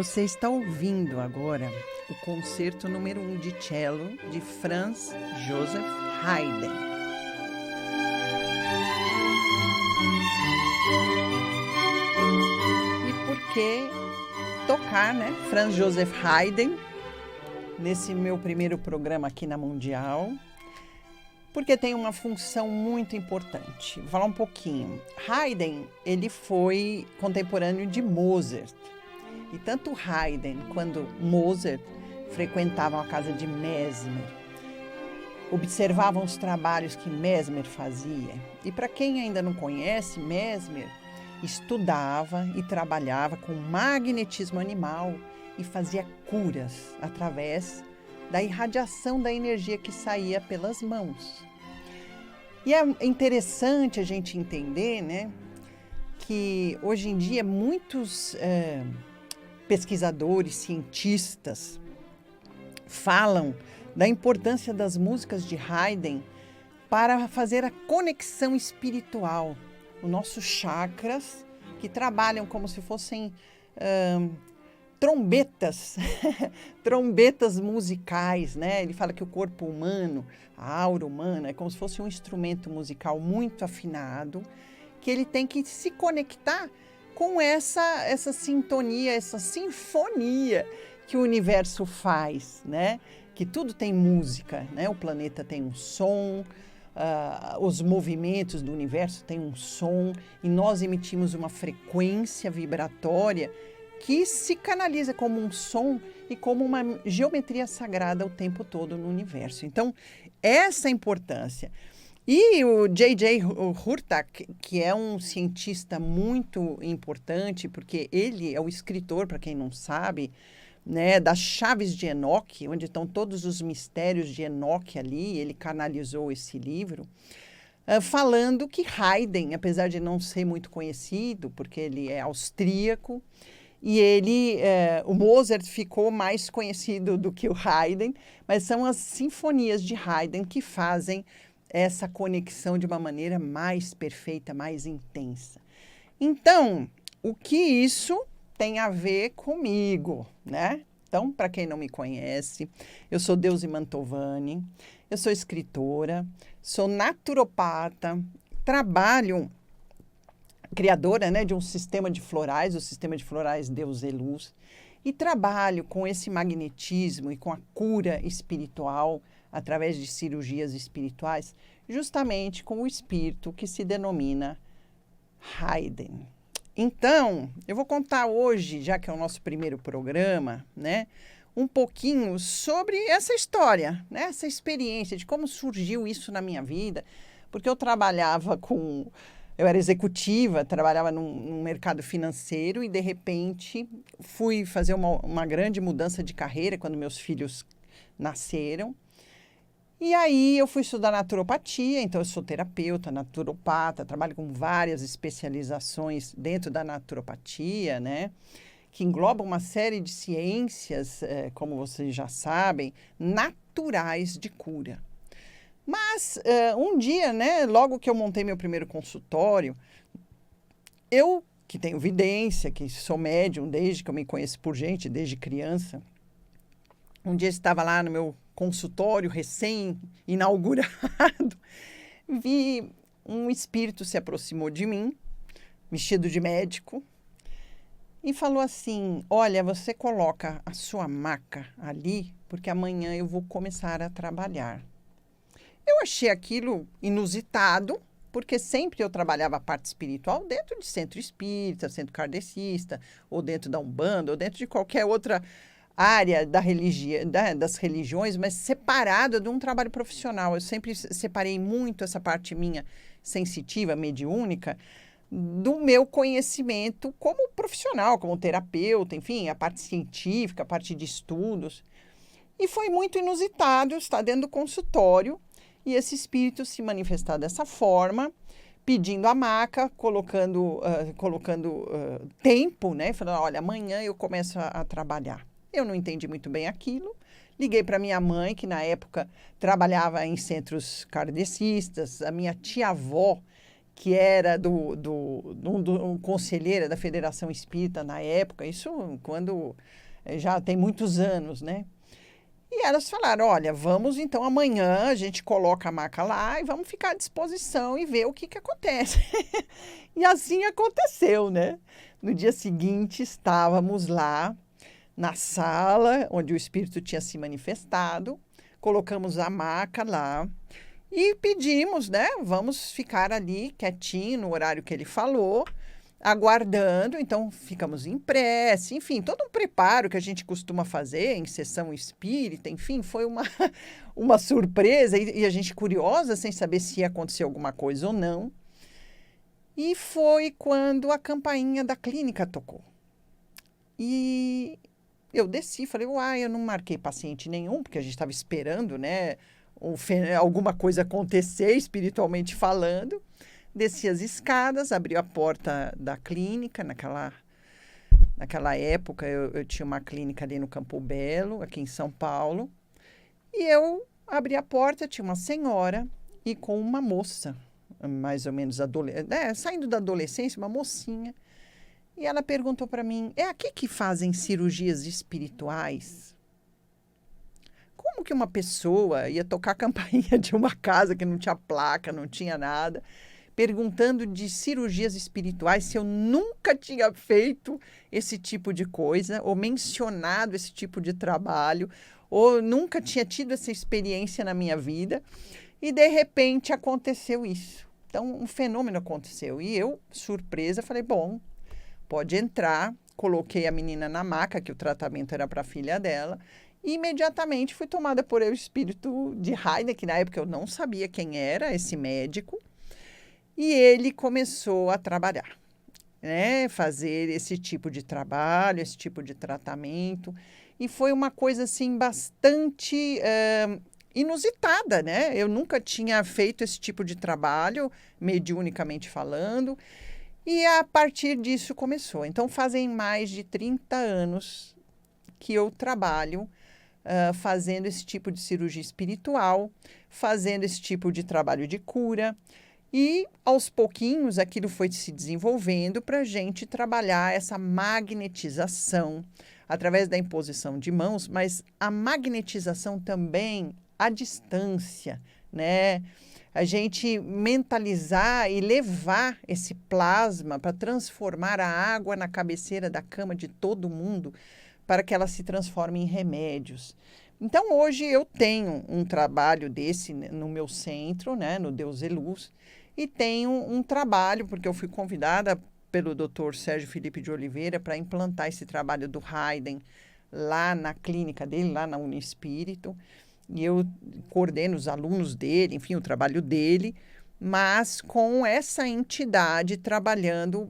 Você está ouvindo agora o concerto número 1 de cello de Franz Joseph Haydn. E por que tocar, né, Franz Joseph Haydn nesse meu primeiro programa aqui na Mundial? Porque tem uma função muito importante. Vou falar um pouquinho. Haydn, ele foi contemporâneo de Mozart. E tanto Haydn quanto Mozart frequentavam a casa de Mesmer, observavam os trabalhos que Mesmer fazia. E para quem ainda não conhece, Mesmer estudava e trabalhava com magnetismo animal e fazia curas através da irradiação da energia que saía pelas mãos. E é interessante a gente entender, né, que hoje em dia muitos pesquisadores, cientistas falam da importância das músicas de Haydn para fazer a conexão espiritual. Os nossos chakras, que trabalham como se fossem trombetas, trombetas musicais, né? Ele fala que o corpo humano, a aura humana, é como se fosse um instrumento musical muito afinado, que ele tem que se conectar com essa sintonia, essa sinfonia que o universo faz, né? Que tudo tem música, né? O planeta tem um som, os movimentos do universo têm um som, e nós emitimos uma frequência vibratória que se canaliza como um som e como uma geometria sagrada o tempo todo no universo. Então, essa é a importância. E o J.J. Hurtak, que é um cientista muito importante, porque ele é o escritor, para quem não sabe, né, das Chaves de Enoque, onde estão todos os mistérios de Enoque ali, ele canalizou esse livro, falando que Haydn, apesar de não ser muito conhecido, porque ele é austríaco, e o Mozart ficou mais conhecido do que o Haydn, mas são as sinfonias de Haydn que fazem essa conexão de uma maneira mais perfeita, mais intensa. Então, o que isso tem a ver comigo, né? Então, para quem não me conhece, eu sou Deusi Mantovani, eu sou escritora, sou naturopata, trabalho, criadora, né, de um sistema de florais, o sistema de florais Deus é Luz, e trabalho com esse magnetismo e com a cura espiritual através de cirurgias espirituais, justamente com o espírito que se denomina Haydn. Então, eu vou contar hoje, já que é o nosso primeiro programa, né, um pouquinho sobre essa história, né, essa experiência de como surgiu isso na minha vida, porque eu era executiva, trabalhava num mercado financeiro e, de repente, fui fazer uma grande mudança de carreira quando meus filhos nasceram. E aí eu fui estudar naturopatia, então eu sou terapeuta, naturopata, trabalho com várias especializações dentro da naturopatia, né? Que engloba uma série de ciências, como vocês já sabem, naturais de cura. Mas um dia, né, logo que eu montei meu primeiro consultório, eu, que tenho vidência, que sou médium desde que eu me conheço por gente, desde criança, um dia estava lá no meu consultório recém-inaugurado, vi um espírito se aproximou de mim, vestido de médico, e falou assim: olha, você coloca a sua maca ali, porque amanhã eu vou começar a trabalhar. Eu achei aquilo inusitado, porque sempre eu trabalhava a parte espiritual dentro de centro espírita, centro kardecista, ou dentro da Umbanda, ou dentro de qualquer outra área das religiões, mas separado de um trabalho profissional. Eu sempre separei muito essa parte minha sensitiva, mediúnica, do meu conhecimento como profissional, como terapeuta, enfim, a parte científica, a parte de estudos. E foi muito inusitado estar dentro do consultório e esse espírito se manifestar dessa forma, pedindo a maca, colocando tempo, né? Falando: olha, amanhã eu começo a trabalhar. Eu não entendi muito bem aquilo. Liguei para minha mãe, que na época trabalhava em centros kardecistas, a minha tia-avó, que era um conselheira da Federação Espírita na época, isso quando já tem muitos anos, né? E elas falaram, olha, vamos então amanhã, a gente coloca a maca lá e vamos ficar à disposição e ver o que acontece. E assim aconteceu, né? No dia seguinte, estávamos lá na sala onde o espírito tinha se manifestado, colocamos a maca lá e pedimos, né? Vamos ficar ali quietinho no horário que ele falou, aguardando. Então, ficamos em prece, enfim, todo um preparo que a gente costuma fazer em sessão espírita, enfim, foi uma surpresa e a gente curiosa, sem saber se ia acontecer alguma coisa ou não. E foi quando a campainha da clínica tocou. E eu desci, falei, uai, eu não marquei paciente nenhum, porque a gente estava esperando, né, alguma coisa acontecer, espiritualmente falando. Desci as escadas, abri a porta da clínica. Naquela época, eu tinha uma clínica ali no Campo Belo, aqui em São Paulo. E eu abri a porta, tinha uma senhora e com uma moça, mais ou menos saindo da adolescência, uma mocinha. E ela perguntou para mim, é aqui que fazem cirurgias espirituais? Como que uma pessoa ia tocar a campainha de uma casa que não tinha placa, não tinha nada, perguntando de cirurgias espirituais, se eu nunca tinha feito esse tipo de coisa, ou mencionado esse tipo de trabalho, ou nunca tinha tido essa experiência na minha vida, e de repente aconteceu isso. Então, um fenômeno aconteceu. E eu, surpresa, falei, bom, pode entrar. Coloquei a menina na maca, que o tratamento era para a filha dela, e imediatamente fui tomada por o espírito de Heidegger, que na época eu não sabia quem era esse médico, e ele começou a trabalhar, né? Fazer esse tipo de trabalho, esse tipo de tratamento, e foi uma coisa assim bastante inusitada, né? Eu nunca tinha feito esse tipo de trabalho, mediunicamente falando, e a partir disso começou. Então, fazem mais de 30 anos que eu trabalho fazendo esse tipo de cirurgia espiritual, fazendo esse tipo de trabalho de cura, e aos pouquinhos aquilo foi se desenvolvendo para a gente trabalhar essa magnetização através da imposição de mãos, mas a magnetização também à distância, né? A gente mentalizar e levar esse plasma para transformar a água na cabeceira da cama de todo mundo, para que ela se transforme em remédios. Então, hoje eu tenho um trabalho desse no meu centro, né, no Deus e Luz, e tenho um trabalho, porque eu fui convidada pelo Dr. Sérgio Felipe de Oliveira para implantar esse trabalho do Heidegger lá na clínica dele, lá na Unispírito, e eu coordeno os alunos dele, enfim, o trabalho dele, mas com essa entidade trabalhando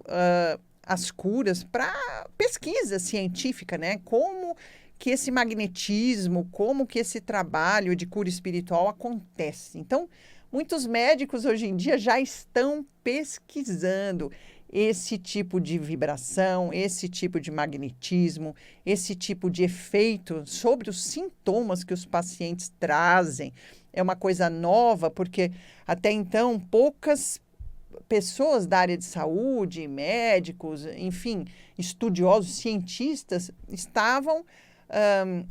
as curas para pesquisa científica, né? Como que esse magnetismo, como que esse trabalho de cura espiritual acontece. Então, muitos médicos hoje em dia já estão pesquisando esse tipo de vibração, esse tipo de magnetismo, esse tipo de efeito sobre os sintomas que os pacientes trazem. É uma coisa nova, porque até então poucas pessoas da área de saúde, médicos, enfim, estudiosos, cientistas, estavam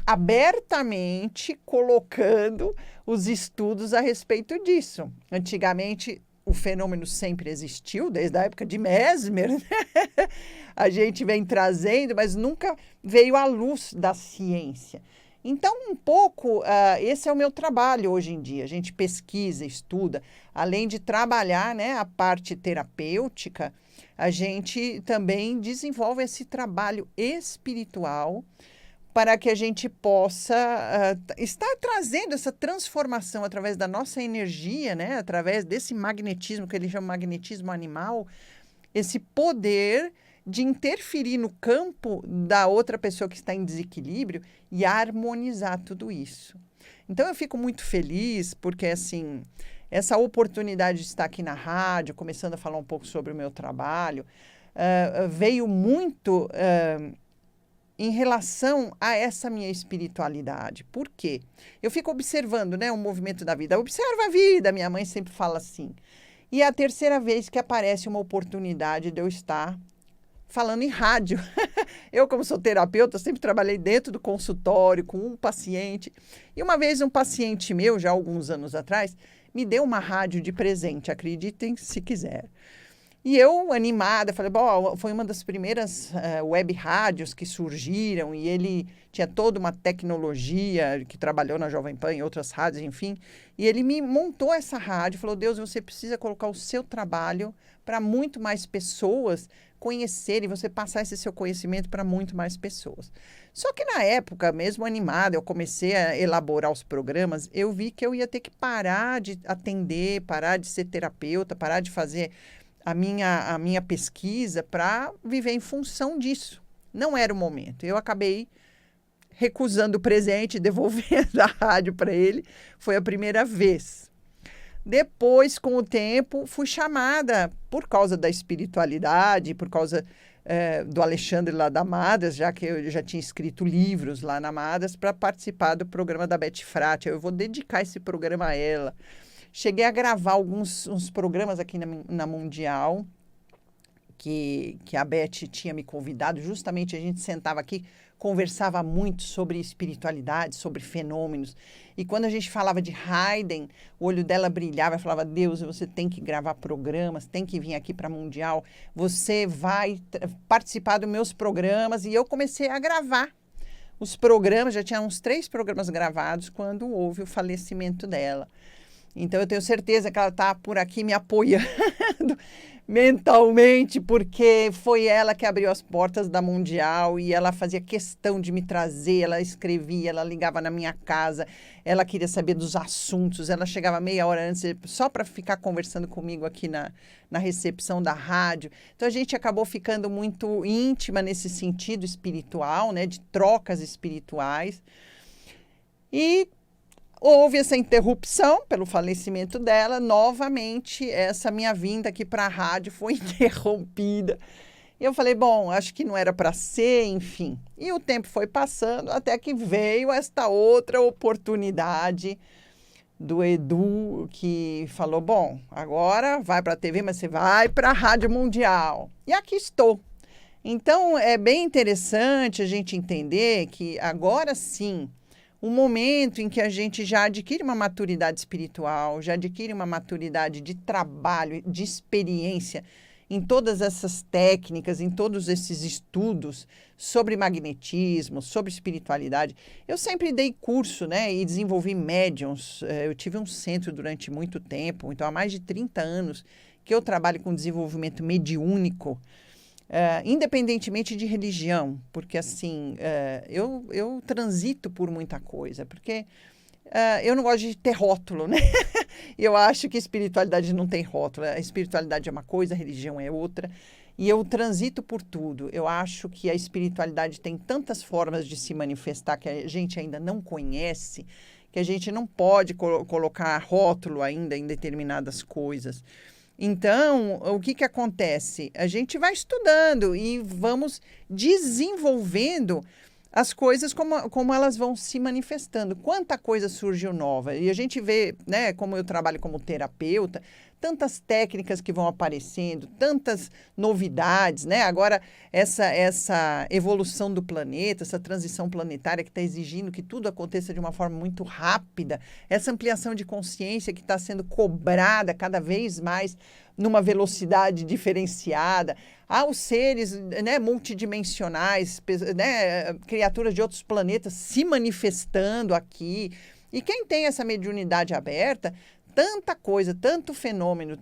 abertamente colocando os estudos a respeito disso. Antigamente, o fenômeno sempre existiu, desde a época de Mesmer, né? A gente vem trazendo, mas nunca veio à luz da ciência. Então, um pouco, esse é o meu trabalho hoje em dia. A gente pesquisa, estuda, além de trabalhar, né, a parte terapêutica, a gente também desenvolve esse trabalho espiritual para que a gente possa estar trazendo essa transformação através da nossa energia, né, através desse magnetismo, que ele chama magnetismo animal, esse poder de interferir no campo da outra pessoa que está em desequilíbrio e harmonizar tudo isso. Então, eu fico muito feliz porque, assim, essa oportunidade de estar aqui na rádio, começando a falar um pouco sobre o meu trabalho, veio muito em relação a essa minha espiritualidade. Por quê? Eu fico observando, né, o movimento da vida. Observa a vida, minha mãe sempre fala assim. E é a terceira vez que aparece uma oportunidade de eu estar falando em rádio. Eu, como sou terapeuta, sempre trabalhei dentro do consultório com um paciente. E uma vez um paciente meu, já há alguns anos atrás, me deu uma rádio de presente, acreditem se quiser. E eu, animada, falei, bom, foi uma das primeiras web rádios que surgiram e ele tinha toda uma tecnologia que trabalhou na Jovem Pan, em outras rádios, enfim. E ele me montou essa rádio, falou, Deus, você precisa colocar o seu trabalho para muito mais pessoas conhecerem, você passar esse seu conhecimento para muito mais pessoas. Só que na época, mesmo animada, eu comecei a elaborar os programas, eu vi que eu ia ter que parar de atender, parar de ser terapeuta, parar de fazer a minha pesquisa para viver em função disso. Não era o momento. Eu acabei recusando o presente, devolvendo a rádio para ele. Foi a primeira vez. Depois, com o tempo, fui chamada por causa da espiritualidade, por causa do Alexandre lá da Madas, já que eu já tinha escrito livros lá na Madas, para participar do programa da Beth Frati. Eu vou dedicar esse programa a ela. Cheguei a gravar uns programas aqui na Mundial, que a Beth tinha me convidado. Justamente a gente sentava aqui, conversava muito sobre espiritualidade, sobre fenômenos. E quando a gente falava de Haydn, o olho dela brilhava e falava, Deus, você tem que gravar programas, tem que vir aqui para a Mundial, você vai participar dos meus programas. E eu comecei a gravar os programas, já tinha uns 3 programas gravados quando houve o falecimento dela. Então, eu tenho certeza que ela está por aqui me apoiando mentalmente, porque foi ela que abriu as portas da Mundial e ela fazia questão de me trazer, ela escrevia, ela ligava na minha casa, ela queria saber dos assuntos, ela chegava meia hora antes só para ficar conversando comigo aqui na recepção da rádio. Então, a gente acabou ficando muito íntima nesse sentido espiritual, né, de trocas espirituais. E houve essa interrupção pelo falecimento dela. Novamente, essa minha vinda aqui para a rádio foi interrompida. E eu falei, bom, acho que não era para ser, enfim. E o tempo foi passando até que veio esta outra oportunidade do Edu, que falou, bom, agora vai para a TV, mas você vai para a Rádio Mundial. E aqui estou. Então, é bem interessante a gente entender que agora sim, um momento em que a gente já adquire uma maturidade espiritual, já adquire uma maturidade de trabalho, de experiência em todas essas técnicas, em todos esses estudos sobre magnetismo, sobre espiritualidade. Eu sempre dei curso, né, e desenvolvi médiums. Eu tive um centro durante muito tempo, então há mais de 30 anos que eu trabalho com desenvolvimento mediúnico, independentemente de religião, porque assim, eu transito por muita coisa, porque eu não gosto de ter rótulo, né? Eu acho que espiritualidade não tem rótulo, a espiritualidade é uma coisa, a religião é outra, e eu transito por tudo. Eu acho que a espiritualidade tem tantas formas de se manifestar que a gente ainda não conhece, que a gente não pode colocar rótulo ainda em determinadas coisas. Então, o que acontece? A gente vai estudando e vamos desenvolvendo as coisas como elas vão se manifestando. Quanta coisa surgiu nova. E a gente vê, né, como eu trabalho como terapeuta, tantas técnicas que vão aparecendo, tantas novidades, né? Agora, essa evolução do planeta, essa transição planetária que está exigindo que tudo aconteça de uma forma muito rápida, essa ampliação de consciência que está sendo cobrada cada vez mais numa velocidade diferenciada, os seres, né, multidimensionais, né, criaturas de outros planetas se manifestando aqui. E quem tem essa mediunidade aberta, tanta coisa, tanto fenômeno,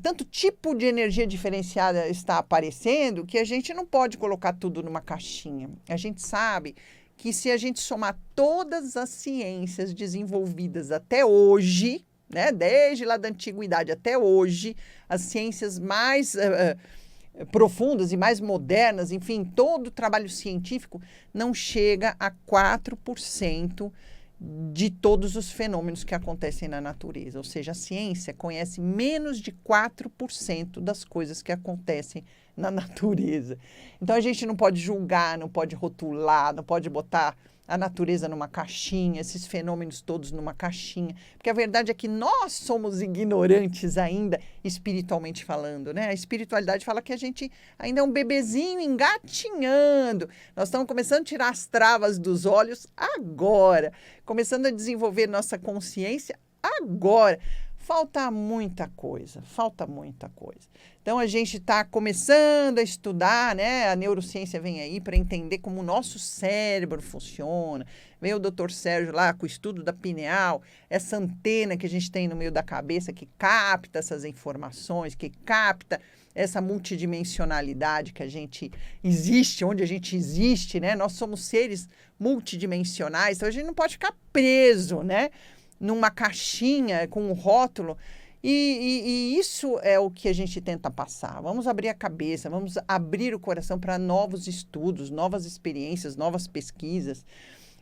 tanto tipo de energia diferenciada está aparecendo que a gente não pode colocar tudo numa caixinha. A gente sabe que se a gente somar todas as ciências desenvolvidas até hoje, né, desde lá da antiguidade até hoje, as ciências mais profundas e mais modernas, enfim, todo o trabalho científico não chega a 4% de todos os fenômenos que acontecem na natureza. Ou seja, a ciência conhece menos de 4% das coisas que acontecem na natureza. Então, a gente não pode julgar, não pode rotular, não pode botar a natureza numa caixinha, esses fenômenos todos numa caixinha. Porque a verdade é que nós somos ignorantes ainda, espiritualmente falando, né? A espiritualidade fala que a gente ainda é um bebezinho engatinhando. Nós estamos começando a tirar as travas dos olhos agora, começando a desenvolver nossa consciência agora. Falta muita coisa, falta muita coisa. Então, a gente está começando a estudar, né? A neurociência vem aí para entender como o nosso cérebro funciona. Vem o Dr. Sérgio lá com o estudo da pineal, essa antena que a gente tem no meio da cabeça que capta essas informações, que capta essa multidimensionalidade que a gente existe, onde a gente existe, né? Nós somos seres multidimensionais, então a gente não pode ficar preso, né? Numa caixinha com um rótulo, e isso é o que a gente tenta passar. Vamos abrir a cabeça, vamos abrir o coração para novos estudos, novas experiências, novas pesquisas.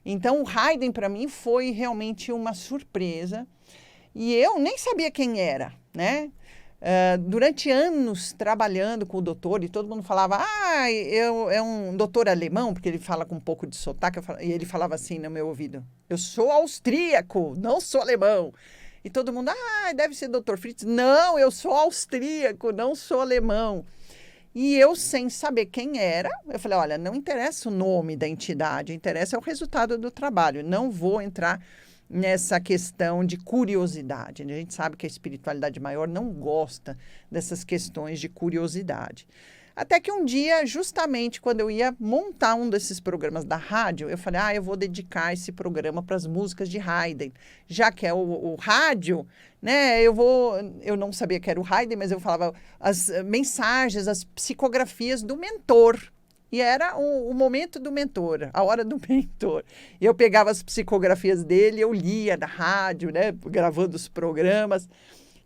Então, o Haydn, para mim, foi realmente uma surpresa, e eu nem sabia quem era, né? Durante anos trabalhando com o doutor, e todo mundo falava, é um doutor alemão, porque ele fala com um pouco de sotaque, e ele falava assim no meu ouvido, eu sou austríaco, não sou alemão. E todo mundo, deve ser doutor Fritz. Não, eu sou austríaco, não sou alemão. E eu, sem saber quem era, eu falei, olha, não interessa o nome da entidade, interessa o resultado do trabalho, não vou entrar nessa questão de curiosidade. A gente sabe que a espiritualidade maior não gosta dessas questões de curiosidade. Até que um dia, justamente quando eu ia montar um desses programas da rádio, eu falei, eu vou dedicar esse programa para as músicas de Haydn. Já que é o rádio, né, eu não sabia que era o Haydn, mas eu falava as mensagens, as psicografias do mentor. E era o momento do mentor, a hora do mentor. E eu pegava as psicografias dele, eu lia na rádio, né, gravando os programas,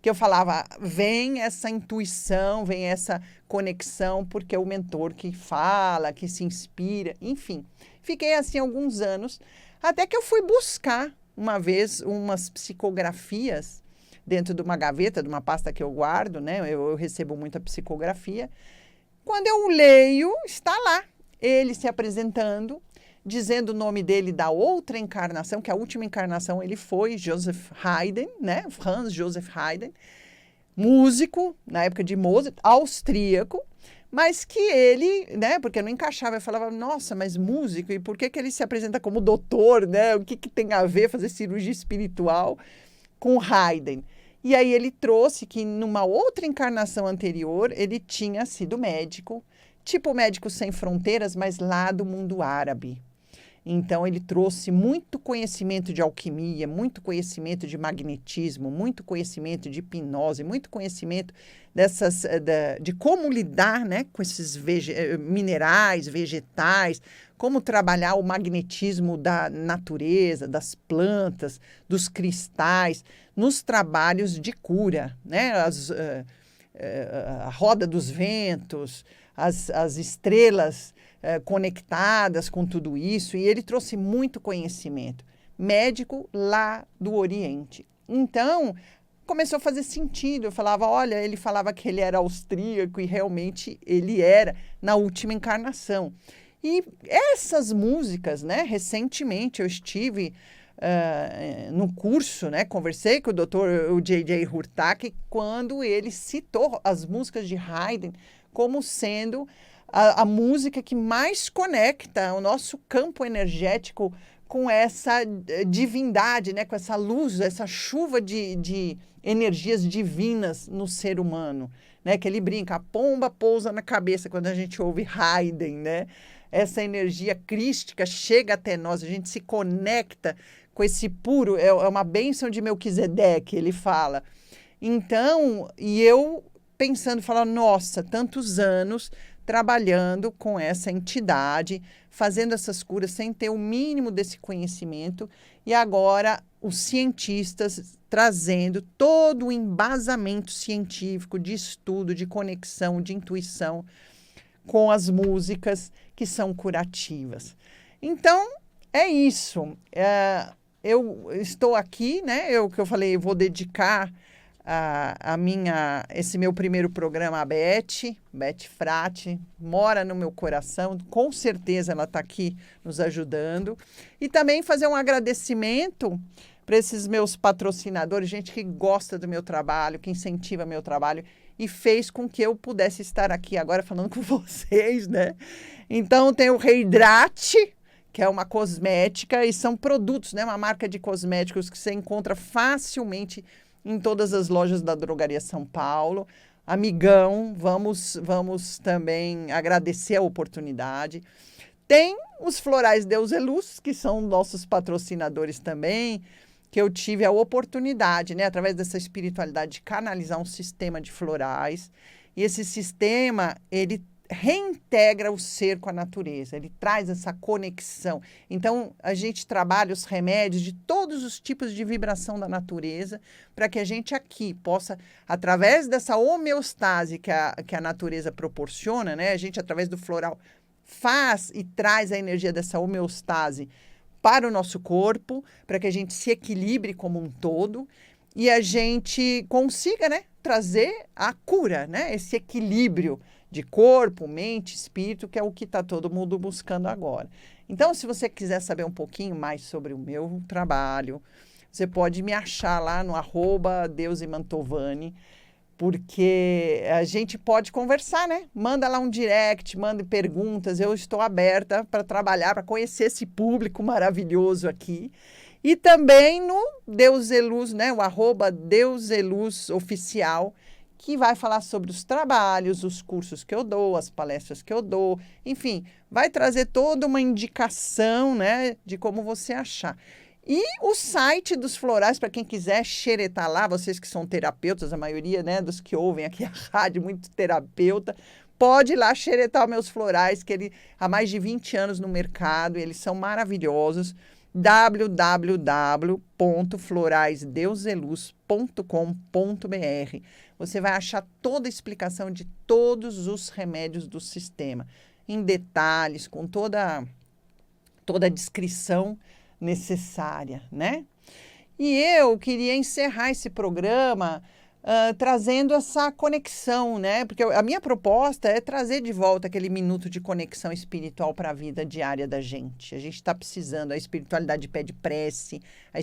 que eu falava, vem essa intuição, vem essa conexão, porque é o mentor que fala, que se inspira, enfim. Fiquei assim alguns anos, até que eu fui buscar uma vez umas psicografias dentro de uma gaveta, de uma pasta que eu guardo, né, eu recebo muita psicografia. Quando eu leio, está lá, ele se apresentando, dizendo o nome dele da outra encarnação, que a última encarnação ele foi Joseph Haydn, né? Franz Joseph Haydn, músico, na época de Mozart, austríaco, mas que ele, né? Porque não encaixava, eu falava, nossa, mas músico, e por que ele se apresenta como doutor, né? O que tem a ver fazer cirurgia espiritual com Haydn? E aí ele trouxe que numa outra encarnação anterior, ele tinha sido médico, tipo Médicos Sem Fronteiras, mas lá do mundo árabe. Então, ele trouxe muito conhecimento de alquimia, muito conhecimento de magnetismo, muito conhecimento de hipnose, muito conhecimento de como lidar, né, com esses minerais, vegetais, como trabalhar o magnetismo da natureza, das plantas, dos cristais, nos trabalhos de cura, né? A roda dos ventos, as estrelas conectadas com tudo isso, e ele trouxe muito conhecimento. Médico lá do Oriente. Então, começou a fazer sentido. Eu falava, olha, ele falava que ele era austríaco e realmente ele era na última encarnação. E essas músicas, né, recentemente eu estive no curso, né, conversei com o J.J. Hurtak, quando ele citou as músicas de Haydn como sendo a música que mais conecta o nosso campo energético com essa divindade, né, com essa luz, essa chuva de energias divinas no ser humano, né, que ele brinca, a pomba pousa na cabeça quando a gente ouve Haydn, né? Essa energia crística chega até nós, a gente se conecta com esse puro, é uma bênção de Melquisedeque, ele fala. Então, e eu pensando, falando, nossa, tantos anos trabalhando com essa entidade, fazendo essas curas sem ter o mínimo desse conhecimento, e agora os cientistas trazendo todo o embasamento científico de estudo, de conexão, de intuição com as músicas que são curativas. Então, é isso. Eu estou aqui, né? Que eu falei, vou dedicar esse meu primeiro programa, a Beth Frati, mora no meu coração, com certeza ela está aqui nos ajudando. E também fazer um agradecimento para esses meus patrocinadores, gente que gosta do meu trabalho, que incentiva meu trabalho e fez com que eu pudesse estar aqui agora falando com vocês, né? Então tem o Reidrate, que é uma cosmética, e são produtos, né? Uma marca de cosméticos que você encontra facilmente em todas as lojas da Drogaria São Paulo. Amigão, vamos também agradecer a oportunidade. Tem os Florais Deus é Luz, que são nossos patrocinadores também, que eu tive a oportunidade, né, através dessa espiritualidade, de canalizar um sistema de florais. E esse sistema, ele reintegra o ser com a natureza, ele traz essa conexão. Então, a gente trabalha os remédios de todos os tipos de vibração da natureza, para que a gente aqui possa, através dessa homeostase que a natureza proporciona, né, a gente, através do floral, faz e traz a energia dessa homeostase para o nosso corpo, para que a gente se equilibre como um todo e a gente consiga, né, trazer a cura, né, esse equilíbrio de corpo, mente, espírito, que é o que está todo mundo buscando agora. Então, se você quiser saber um pouquinho mais sobre o meu trabalho, você pode me achar lá no @deusemantovani, porque a gente pode conversar, né? Manda lá um direct, manda perguntas, eu estou aberta para trabalhar, para conhecer esse público maravilhoso aqui. E também no Deus é Luz, né? O @Deus é Luz oficial, que vai falar sobre os trabalhos, os cursos que eu dou, as palestras que eu dou, enfim, vai trazer toda uma indicação, né, de como você achar. E o site dos florais, para quem quiser xeretar lá, vocês que são terapeutas, a maioria, né, dos que ouvem aqui a rádio, muito terapeuta, pode ir lá xeretar meus florais, que ele há mais de 20 anos no mercado, eles são maravilhosos. www.floraisdeuseluz.com.br. Você vai achar toda a explicação de todos os remédios do sistema, em detalhes, com toda a descrição necessária, né? E eu queria encerrar esse programa trazendo essa conexão, né? Porque a minha proposta é trazer de volta aquele minuto de conexão espiritual para a vida diária da gente. A gente está precisando, a espiritualidade pede prece, a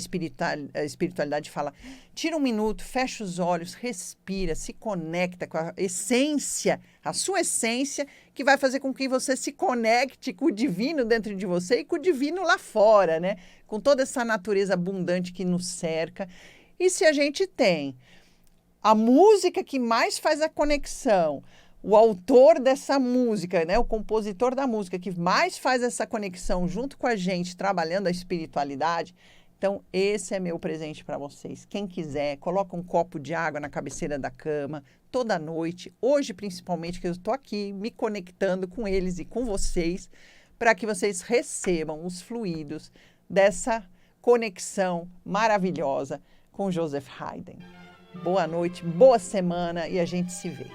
espiritualidade fala, tira um minuto, fecha os olhos, respira, se conecta com a essência, a sua essência, que vai fazer com que você se conecte com o divino dentro de você e com o divino lá fora, né? Com toda essa natureza abundante que nos cerca. E se a gente tem a música que mais faz a conexão, o autor dessa música, né, o compositor da música que mais faz essa conexão junto com a gente, trabalhando a espiritualidade, então esse é meu presente para vocês. Quem quiser, coloca um copo de água na cabeceira da cama, toda noite, hoje principalmente, que eu estou aqui me conectando com eles e com vocês, para que vocês recebam os fluidos dessa conexão maravilhosa com Joseph Haydn. Boa noite, boa semana e a gente se vê.